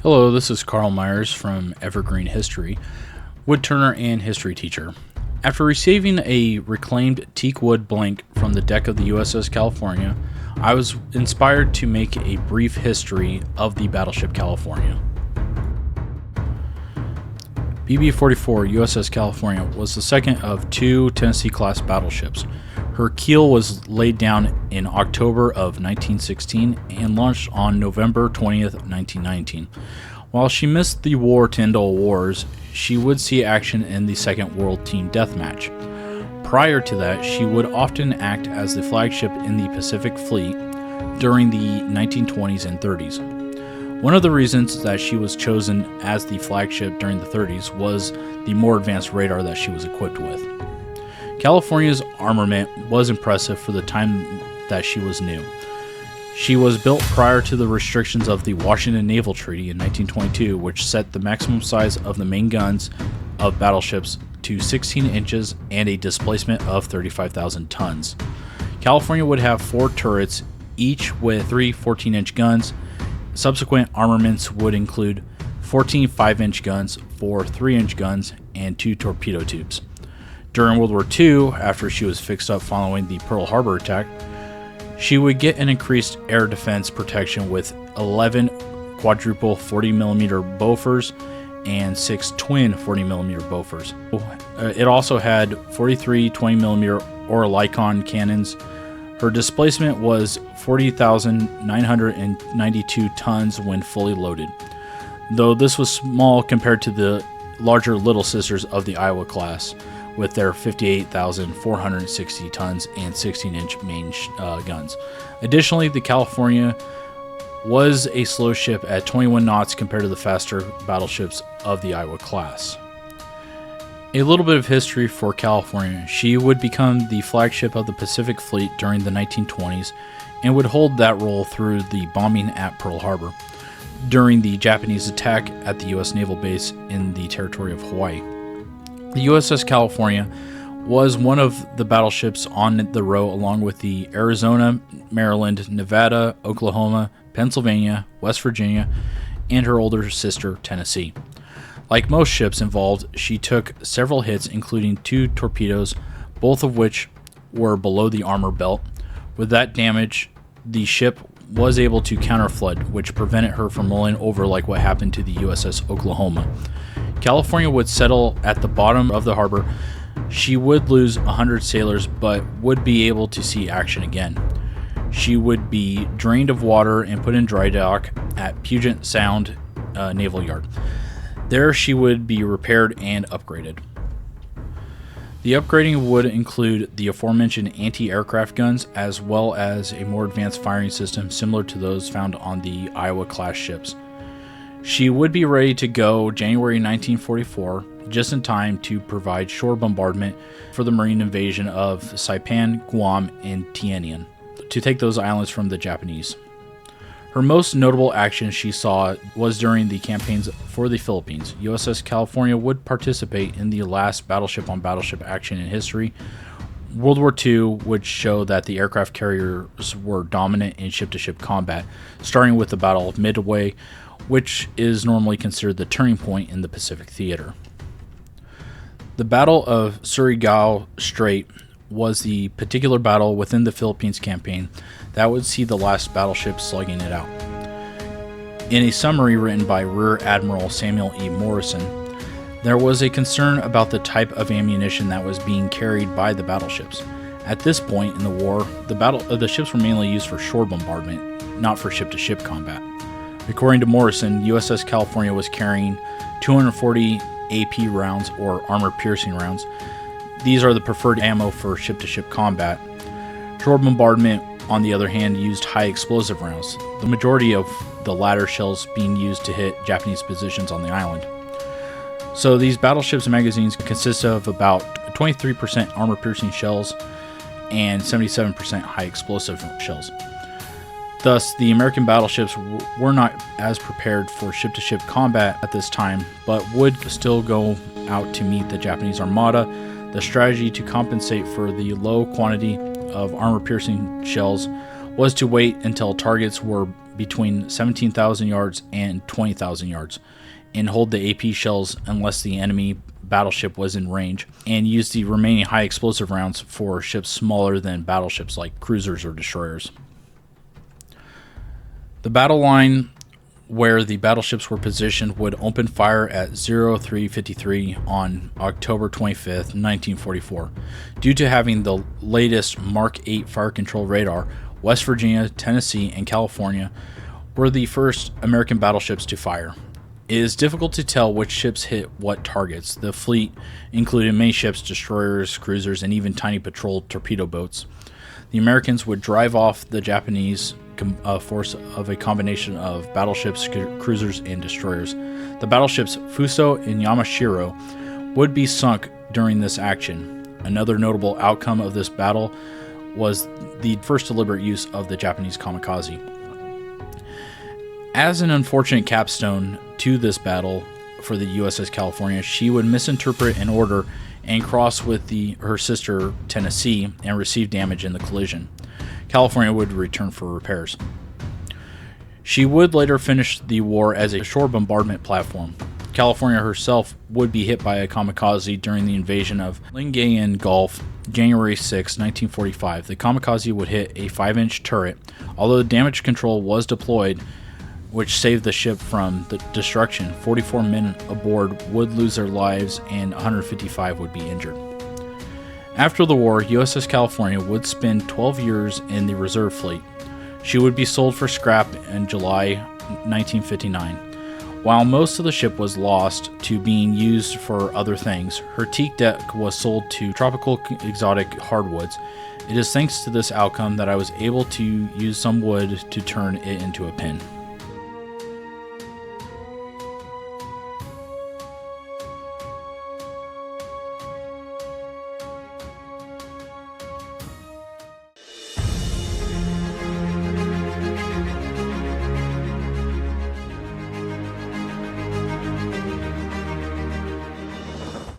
Hello, this is Carl Meyers from Evergreen History, woodturner and history teacher. After receiving a reclaimed teak wood blank from the deck of the USS California, I was inspired to make a brief history of the Battleship California. BB-44 USS California was the second of two Tennessee-class battleships. Her keel was laid down in October of 1916 and launched on November 20th, 1919. While she missed the war to end all wars, she would see action in the Second World Team Deathmatch. Prior to that, she would often act as the flagship in the Pacific Fleet during the 1920s and 30s. One of the reasons that she was chosen as the flagship during the 30s was the more advanced radar that she was equipped with. California's armament was impressive for the time that she was new. She was built prior to the restrictions of the Washington Naval Treaty in 1922, which set the maximum size of the main guns of battleships to 16 inches and a displacement of 35,000 tons. California would have 4 turrets, each with 3 14-inch guns. Subsequent armaments would include 14 5-inch guns, 4 3-inch guns, and 2 torpedo tubes. During World War II, after she was fixed up following the Pearl Harbor attack, she would get an increased air defense protection with 11 quadruple 40mm Bofors and 6 twin 40mm Bofors. It also had 43 20mm Oerlikon cannons. Her displacement was 40,992 tons when fully loaded, though this was small compared to the larger Little Sisters of the Iowa class, with their 58,460 tons and 16-inch main guns. Additionally, the California was a slow ship at 21 knots compared to the faster battleships of the Iowa class. A little bit of history for California. She would become the flagship of the Pacific Fleet during the 1920s and would hold that role through the bombing at Pearl Harbor during the Japanese attack at the U.S. naval base in the territory of Hawaii. The USS California was one of the battleships on the row along with the Arizona, Maryland, Nevada, Oklahoma, Pennsylvania, West Virginia, and her older sister, Tennessee. Like most ships involved, she took several hits, including 2 torpedoes, both of which were below the armor belt. With that damage, the ship was able to counterflood, which prevented her from rolling over like what happened to the USS Oklahoma. California would settle at the bottom of the harbor. She would lose 100 sailors, but would be able to see action again. She would be drained of water and put in dry dock at Puget Sound Naval Yard. There she would be repaired and upgraded. The upgrading would include the aforementioned anti-aircraft guns, as well as a more advanced firing system similar to those found on the Iowa-class ships. She would be ready to go January 1944, just in time to provide shore bombardment for the Marine invasion of Saipan, Guam, and Tinian, to take those islands from the Japanese. Her most notable action she saw was during the campaigns for the Philippines. USS California would participate in the last battleship-on-battleship action in history. World War II would show that the aircraft carriers were dominant in ship-to-ship combat, starting with the Battle of Midway, which is normally considered the turning point in the Pacific theater. The Battle of Surigao Strait was the particular battle within the Philippines campaign that would see the last battleship slugging it out. In a summary written by Rear Admiral Samuel E. Morrison, there was a concern about the type of ammunition that was being carried by the battleships. At this point in the war, the ships were mainly used for shore bombardment, not for ship-to-ship combat. According to Morrison, USS California was carrying 240 AP rounds, or armor-piercing rounds. These are the preferred ammo for ship-to-ship combat. Shore bombardment, on the other hand, used high-explosive rounds, the majority of the latter shells being used to hit Japanese positions on the island. So these battleships' magazines consist of about 23% armor-piercing shells and 77% high-explosive shells. Thus, the American battleships were not as prepared for ship-to-ship combat at this time, but would still go out to meet the Japanese Armada. The strategy to compensate for the low quantity of armor-piercing shells was to wait until targets were between 17,000 yards and 20,000 yards and hold the AP shells unless the enemy battleship was in range, and use the remaining high explosive rounds for ships smaller than battleships like cruisers or destroyers. The battle line where the battleships were positioned would open fire at 0353 on October 25th, 1944. Due to having the latest Mark 8 fire control radar, West Virginia, Tennessee, and California were the first American battleships to fire. It is difficult to tell which ships hit what targets. The fleet included many ships, destroyers, cruisers, and even tiny patrol torpedo boats. The Americans would drive off the Japanese force of a combination of battleships, cruisers, and destroyers. The battleships Fuso and Yamashiro would be sunk during this action. Another notable outcome of this battle was the first deliberate use of the Japanese kamikaze. As an unfortunate capstone to this battle for the USS California, she would misinterpret an order and cross with her sister Tennessee and receive damage in the collision. California would return for repairs. She would later finish the war as a shore bombardment platform. California herself would be hit by a kamikaze during the invasion of Lingayen Gulf, January 6, 1945. The kamikaze would hit a 5-inch turret, although damage control was deployed, which saved the ship from the destruction. 44 men aboard would lose their lives and 155 would be injured. After the war, USS California would spend 12 years in the reserve fleet. She would be sold for scrap in July 1959. While most of the ship was lost to being used for other things, her teak deck was sold to tropical exotic hardwoods. It is thanks to this outcome that I was able to use some wood to turn it into a pin.